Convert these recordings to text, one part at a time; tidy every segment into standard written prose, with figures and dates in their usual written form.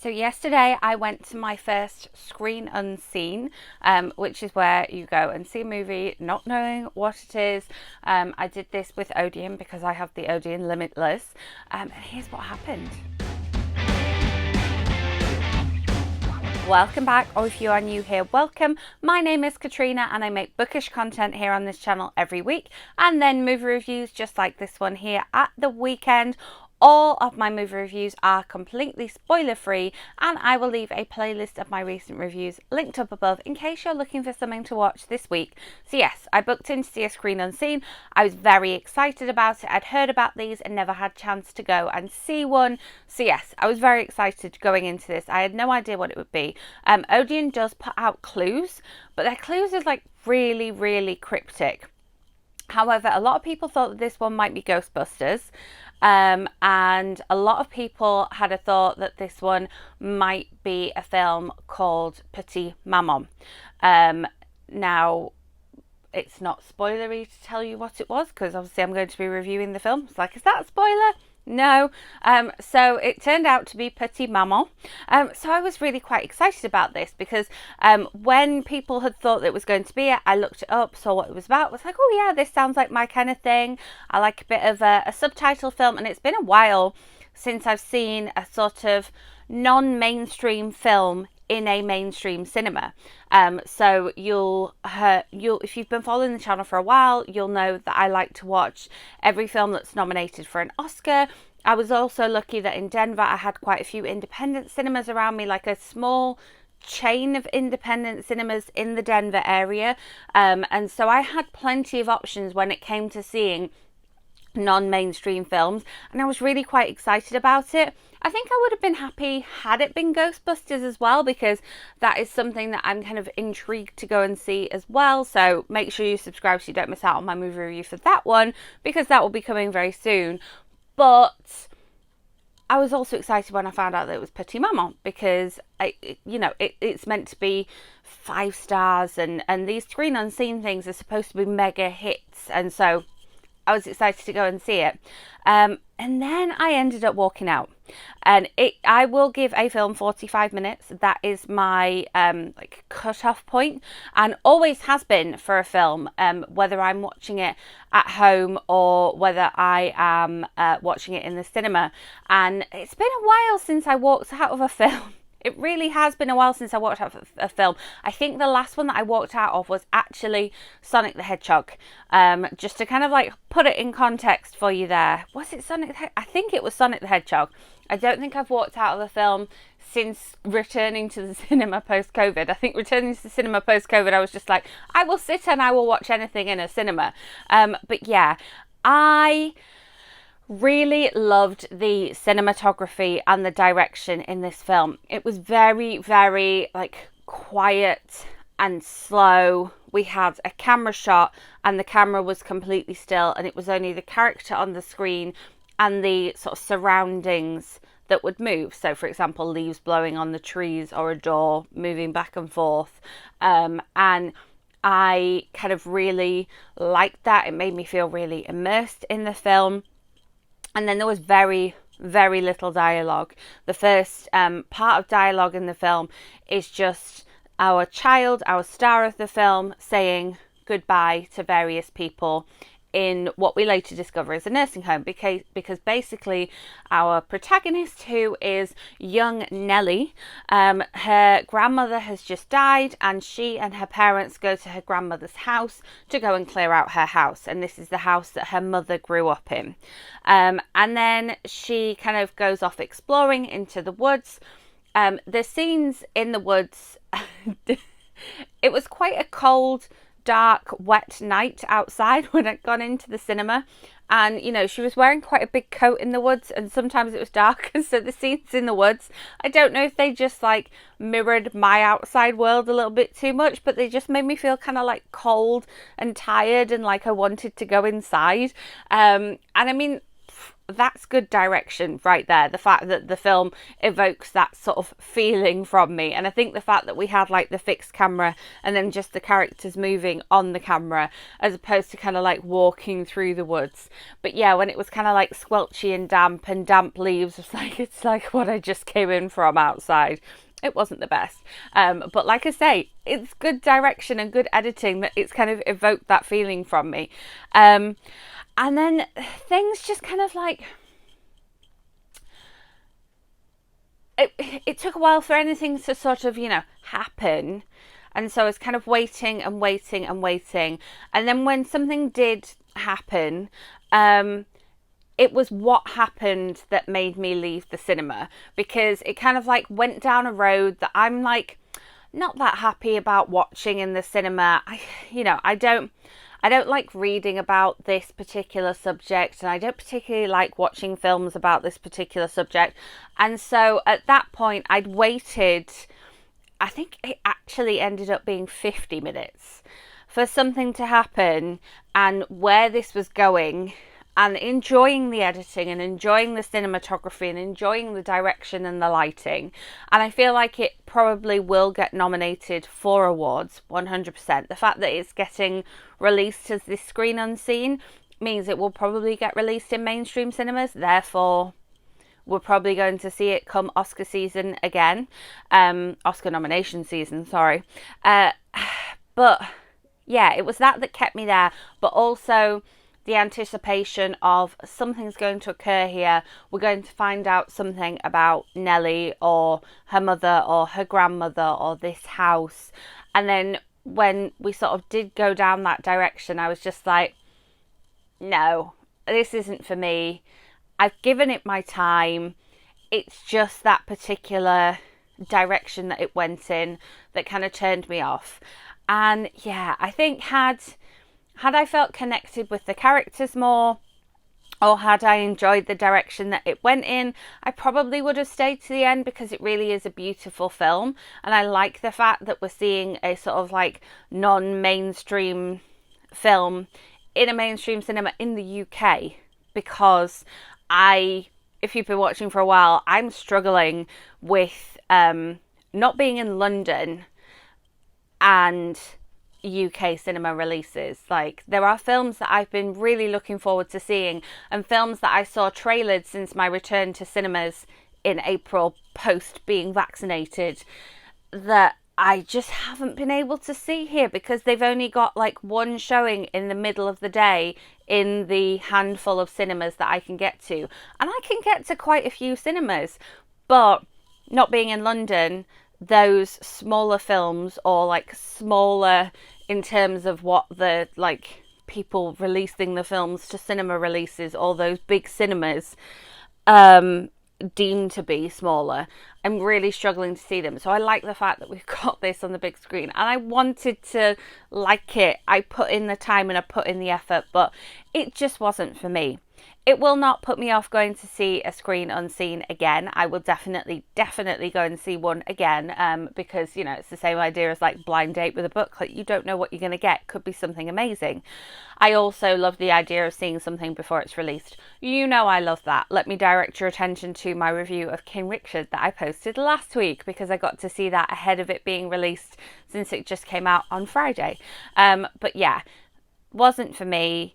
So yesterday I went to my first screen unseen, which is where you go and see a movie not knowing what it is. I did this with Odeon because I have the Odeon Limitless. And here's what happened. Welcome back, or if you are new here, welcome. My name is Katrina and I make bookish content here on this channel every week, and then movie reviews just like this one here at the weekend. All of my movie reviews are completely spoiler free, and I will leave a playlist of my recent reviews linked up above in case you're looking for something to watch this week. So yes, I booked in to see a screen unseen. I was very excited about it. I'd heard about these and never had a chance to go and see one. So yes, I was very excited going into this. I had no idea what it would be. Odeon does put out clues, but their clues is like really cryptic. However, a lot of people thought that this one might be Ghostbusters. And a lot of people had a thought that this one might be a film called Petite, Maman. Now, it's not spoilery to tell you what it was, because obviously I'm going to be reviewing the film. It's like, is that a spoiler? No. So it turned out to be Petite Maman. So I was really quite excited about this because when people had thought it was going to be it, I looked it up, saw what it was about, was like, oh yeah, this sounds like my kind of thing. I like a bit of a subtitle film, and it's been a while since I've seen a sort of non-mainstream film in a mainstream cinema. So you'll if you've been following the channel for a while, you'll know that I like to watch every film that's nominated for an Oscar. I was also lucky that in Denver I had quite a few independent cinemas around me, like a small chain of independent cinemas in the Denver area, and so I had plenty of options when it came to seeing non-mainstream films, and I was really quite excited about it. I think I would have been happy had it been Ghostbusters as well, because that is something that I'm kind of intrigued to go and see as well. So make sure you subscribe so you don't miss out on my movie review for that one, because that will be coming very soon. But I was also excited when I found out that it was Petite Maman, because it's meant to be 5 stars, and these screen unseen things are supposed to be mega hits, and so I was excited to go and see it. And then I ended up walking out. And I will give a film 45 minutes. That is my cut-off point, and always has been for a film, whether I'm watching it at home or whether I am watching it in the cinema. And it's been a while since I walked out of a film. It really has been a while since I walked out of a film. I think the last one that I walked out of was actually Sonic the Hedgehog. Just to kind of like put it in context for you there. Was it Sonic the Hedgehog? I think it was Sonic the Hedgehog. I don't think I've walked out of a film since returning to the cinema post-COVID. I think returning to the cinema post-COVID, I was just like, I will sit and I will watch anything in a cinema. But yeah, I really loved the cinematography and the direction in this film. It was very like quiet and slow. We had a camera shot and the camera was completely still, and it was only the character on the screen and the sort of surroundings that would move. So for example, leaves blowing on the trees or a door moving back and forth, and I kind of really liked that. It made me feel really immersed in the film. And then there was very little dialogue. The first part of dialogue in the film is just our child, our star of the film, saying goodbye to various people in what we later discover is a nursing home, because basically our protagonist, who is young Nellie, her grandmother has just died, and she and her parents go to her grandmother's house to go and clear out her house, and this is the house that her mother grew up in. And then she kind of goes off exploring into the woods. The scenes in the woods, it was quite a cold, dark, wet night outside when I'd gone into the cinema, and she was wearing quite a big coat in the woods, and sometimes it was dark, and so the scenes in the woods, I don't know if they just like mirrored my outside world a little bit too much, but they just made me feel kind of like cold and tired, and like I wanted to go inside. And I mean, that's good direction right there. The fact that the film evokes that sort of feeling from me. And I think the fact that we had like the fixed camera and then just the characters moving on the camera as opposed to kind of like walking through the woods. But yeah, when it was kind of like squelchy and damp leaves, it's like what I just came in from outside. It wasn't the best. But like I say, it's good direction and good editing that it's kind of evoked that feeling from me. And then things just kind of like, it took a while for anything to sort of, happen. And so I was kind of waiting and waiting and waiting. And then when something did happen, it was what happened that made me leave the cinema, because it kind of like went down a road that I'm like not that happy about watching in the cinema. I don't like reading about this particular subject, and I don't particularly like watching films about this particular subject. And so at that point, I'd waited, I think it actually ended up being 50 minutes for something to happen, and where this was going, and enjoying the editing and enjoying the cinematography and enjoying the direction and the lighting. And I feel like it probably will get nominated for awards, 100%. The fact that it's getting released as this screen unseen means it will probably get released in mainstream cinemas. Therefore, we're probably going to see it come Oscar season again. Oscar nomination season, sorry. But yeah, it was that kept me there. But also the anticipation of something's going to occur here. We're going to find out something about Nellie or her mother or her grandmother or this house. And then when we sort of did go down that direction, I was just like, no, this isn't for me. I've given it my time. It's just that particular direction that it went in that kind of turned me off. And yeah, I think had I felt connected with the characters more, or had I enjoyed the direction that it went in, I probably would have stayed to the end, because it really is a beautiful film. And I like the fact that we're seeing a sort of like non-mainstream film in a mainstream cinema in the UK, because if you've been watching for a while, I'm struggling with not being in London and UK cinema releases. Like, there are films that I've been really looking forward to seeing, and films that I saw trailered since my return to cinemas in April post being vaccinated, that I just haven't been able to see here, because they've only got like one showing in the middle of the day in the handful of cinemas that I can get to. And I can get to quite a few cinemas, but not being in London, those smaller films, or like smaller in terms of what the like people releasing the films to cinema releases, or those big cinemas deemed to be smaller, I'm really struggling to see them. So I like the fact that we've got this on the big screen, and I wanted to like it. I put in the time and I put in the effort, but it just wasn't for me. It will not put me off going to see a screen unseen again. I will definitely go and see one again, because, it's the same idea as like blind date with a book. Like, you don't know what you're going to get. Could be something amazing. I also love the idea of seeing something before it's released. I love that. Let me direct your attention to my review of King Richard that I posted last week, because I got to see that ahead of it being released, since it just came out on Friday. But yeah, wasn't for me.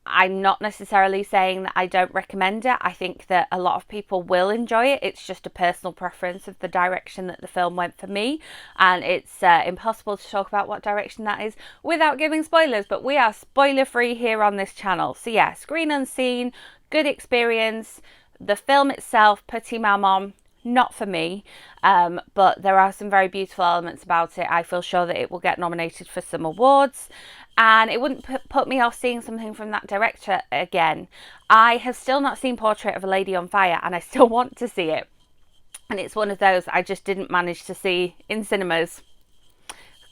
I'm not necessarily saying that I don't recommend it. I think that a lot of people will enjoy it. It's just a personal preference of the direction that the film went for me. And it's impossible to talk about what direction that is without giving spoilers. But we are spoiler free here on this channel. So yeah, screen unseen, good experience. The film itself, Petite, Maman, not for me, but there are some very beautiful elements about it. I feel sure that it will get nominated for some awards, and it wouldn't put me off seeing something from that director again. I have still not seen Portrait of a Lady on Fire, and I still want to see it, and it's one of those I just didn't manage to see in cinemas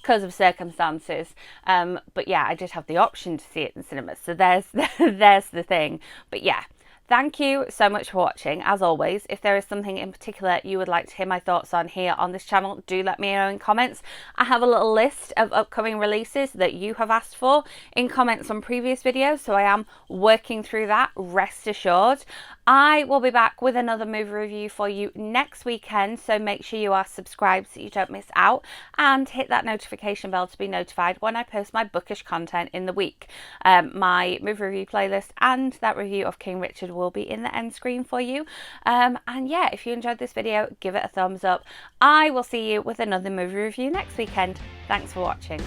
because of circumstances. But yeah, I did have the option to see it in cinemas, so there's the thing. But yeah, Thank you so much for watching. As always, if there is something in particular you would like to hear my thoughts on here on this channel, do let me know in comments. I have a little list of upcoming releases that you have asked for in comments on previous videos, so I am working through that, rest assured. I will be back with another movie review for you next weekend, so make sure you are subscribed so you don't miss out, and hit that notification bell to be notified when I post my bookish content in the week. My movie review playlist and that review of King Richard will be in the end screen for you. And yeah, if you enjoyed this video, give it a thumbs up. I will see you with another movie review next weekend. Thanks for watching.